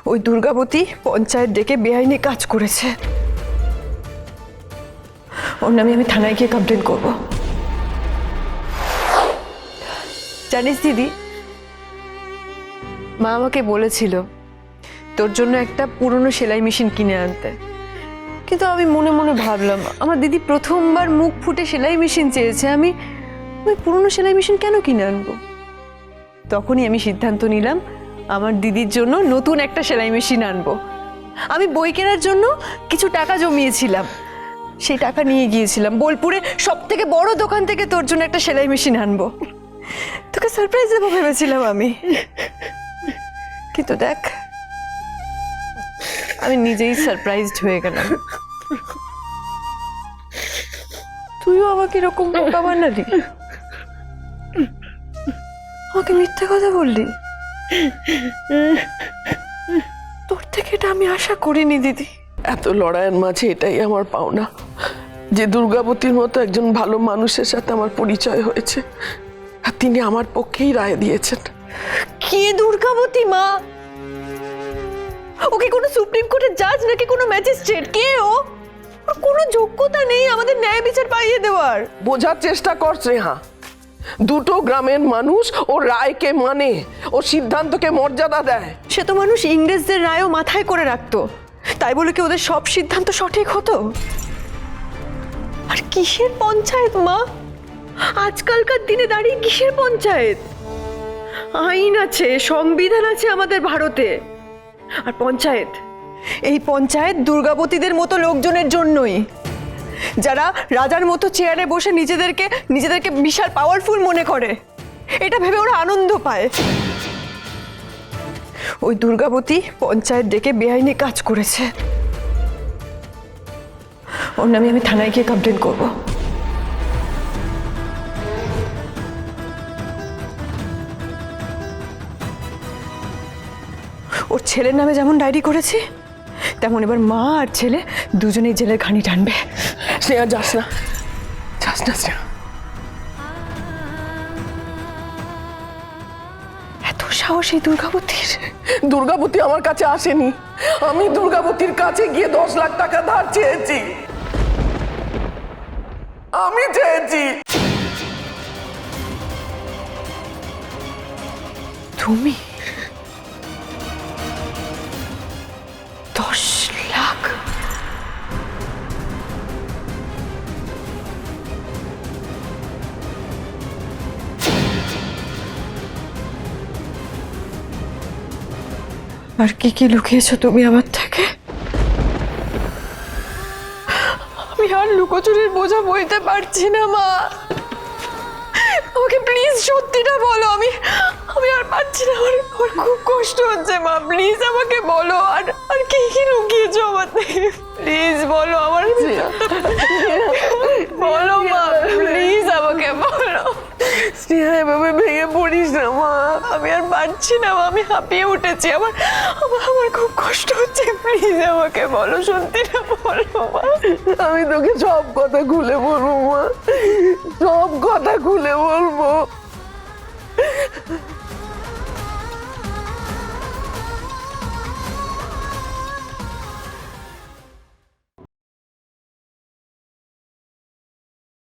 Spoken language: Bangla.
ওই দুর্গাবতী পঞ্চায়েত ডেকে বেআইনি কাজ করেছে। ওর নামে আমি থানায় গিয়ে কমপ্লেন করব। জানিস দিদি, মা আমাকে বলেছিল তোর জন্য একটা পুরনো সেলাই মেশিন কিনে আনতে, কিন্তু আমি মনে মনে ভাবলাম আমার দিদি প্রথমবার মুখ ফুটে সেলাই মেশিন চেয়েছে, আমি ওই পুরনো সেলাই মেশিন কেন কিনে আনবো। তখনই আমি সিদ্ধান্ত নিলাম আমার দিদির জন্য নতুন একটা সেলাই মেশিন আনবো। আমি বই কেনার জন্য কিছু টাকা জমিয়েছিলাম, সেই টাকা নিয়ে গিয়েছিলাম বোলপুরে সব থেকে বড় দোকান থেকে তোর জন্য একটা সেলাই মেশিন আনবো, তোকে সারপ্রাইজ দেবো ভেবেছিলাম আমি। কিন্তু দেখ, আমি নিজেই সারপ্রাইজড হয়ে গেলাম। তুইও আমাকে এরকম বোকা বানালি, আমাকে মিথ্যে কথা বললি। তোর থেকে এটা আমি আশা করিনি দিদি। এত লড়াইয়ের মাঝে এটাই আমার পাওনা যে দুর্গাবতীর মতো একজন ভালো মানুষের সাথে আমার পরিচয় হয়েছে, আর তিনি আমার পক্ষেই রায় দিয়েছেন। কে দুর্গাবতী মা? ওকে কোনো সুপ্রিম কোর্টের জাজ নাকি কোনো ম্যাজিস্ট্রেট? কে ও? ওর কোনো যোগ্যতা নেই আমাদের ন্যায় বিচার পাইয়ে দেওয়ার। বোঝার চেষ্টা কর স্নেহা, দুটো গ্রামের মানুষ ও রায়কে মানে, ও সিদ্ধান্তকে মর্যাদা দেয়। সে তো মানুষ ইংরেজদের রায়ও মাথায় করে রাখতো, তাই বলে কি ওদের সব সিদ্ধান্ত সঠিক হতো? আর কিসের পঞ্চায়েত মা? আজকালকার দিনে দাঁড়িয়ে কিসের পঞ্চায়েত? আইন আছে, সংবিধান আছে আমাদের ভারতে। আর পঞ্চায়েত, এই পঞ্চায়েত দুর্গাবতীদের মতো লোকজনের জন্যই, যারা রাজার মতো চেয়ারে বসে নিজেদেরকে বিশাল পাওয়ারফুল মনে করে, এটা ভেবে ওরা আনন্দ পায়। ওই দুর্গাবতী পঞ্চায়েত ডেকে বেআইনি কাজ করেছে, ওর নামে আমি থানায় গিয়ে কমপ্লেন করব। ওর ছেলের নামে যেমন ডায়েরি করেছি, তেমন এবার মা আর ছেলে দুজনেই জেলের ঘানি টানবে। স্নেহা যাস না, যাস না স্নেহা। এত সাহস এই দুর্গাবতীর? দুর্গাবতী আমার কাছে আসেনি, আমি দুর্গাবতীর কাছে গিয়ে 10 লাখ টাকা ধার চেয়েছি। আমি চেয়েছি। তুমি 10 লাখ? আর কি কি লুকিয়েছো তুমি আমার থেকে? আমি আর লুকোচুরির বোঝা বইতে পারছি না মা, আমাকে প্লিজ সত্যিটা বলো। আমি আর পারছি না, আমার খুব কষ্ট হচ্ছে মা, প্লিজ আমাকে বলো। আর কি কি লুকিয়েছো আমার থেকে? প্লিজ বলো, আমার বলো মা, প্লিজ আমাকে বলো। স্নেহা এভাবে ভেঙে পড়িস না মা, আমি আর পারছি না মা, আমি হাঁপিয়ে উঠেছি, আমার খুব কষ্ট হচ্ছে, প্লিজ আমাকে বলো, সত্যিটা বলো মা। আমি তোকে সব কথা খুলে বলবো মা, সব কথা খুলে বলবো।